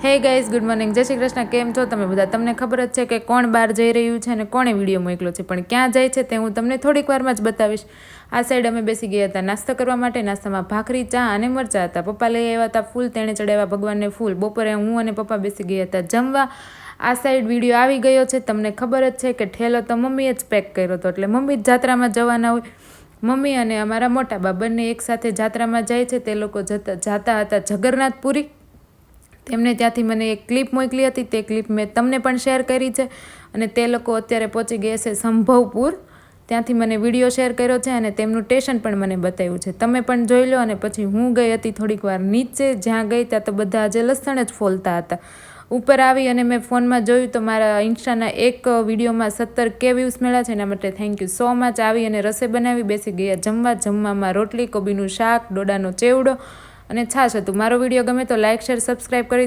Hey guys, good morning, જય શ્રી કૃષ્ણ. કેમ છો તમે બધા? તમને ખબર જ છે કે કોણ બહાર જઈ રહ્યું છે અને કોણે વિડીયો મોકલ્યો છે, પણ ક્યાં જાય છે તે હું તમને થોડીક વારમાં જ બતાવીશ. આ સાઈડ અમે બેસી ગયા હતા નાસ્તો કરવા માટે. નાસ્તામાં ભાખરી, ચા અને મરચાં હતા. પપ્પા લઈ આવ્યા હતા ફૂલ, તેણે ચડાવ્યા ભગવાનને ફૂલ. બપોરે હું અને પપ્પા બેસી ગયા હતા જમવા. આ સાઈડ વિડીયો આવી ગયો છે. તમને ખબર જ છે કે ઠેલો તો મમ્મીએ જ પેક કર્યો હતો, એટલે મમ્મી જ જાત્રામાં જવાના હોય. મમ્મી અને અમારા મોટા બા બંને એકસાથે જાત્રામાં જાય છે. તે લોકો જાતા હતા જગન્નાથપુરી. તેમને ત્યાંથી મને એક ક્લિપ મોકલી હતી, તે ક્લિપ મેં તમને પણ શેર કરી છે. અને તે લોકો અત્યારે પહોંચી ગયા છે સંભવપુર. ત્યાંથી મને વિડીયો શેર કર્યો છે અને તેમનું સ્ટેશન પણ મને બતાવ્યું છે. તમે પણ જોઈ લો. અને પછી હું ગઈ હતી થોડીક વાર નીચે. જ્યાં ગઈ ત્યાં તો બધા આજે લસણ જ ફોલતા હતા. ઉપર આવી અને મેં ફોનમાં જોયું તો મારા ઇન્સ્ટાના એક વિડીયોમાં 17K વ્યૂઝ મળ્યા છે. એના માટે થેન્ક યુ સો મચ. આવી અને રસોઈ બનાવી, બેસી ગયા જમવા. જમવામાં રોટલી, કોબીનું શાક, ડોડાનો ચેવડો અને છાશ હતું. મારો વિડીયો ગમે તો લાઇક, શેર, સબસ્ક્રાઈબ કરી દે.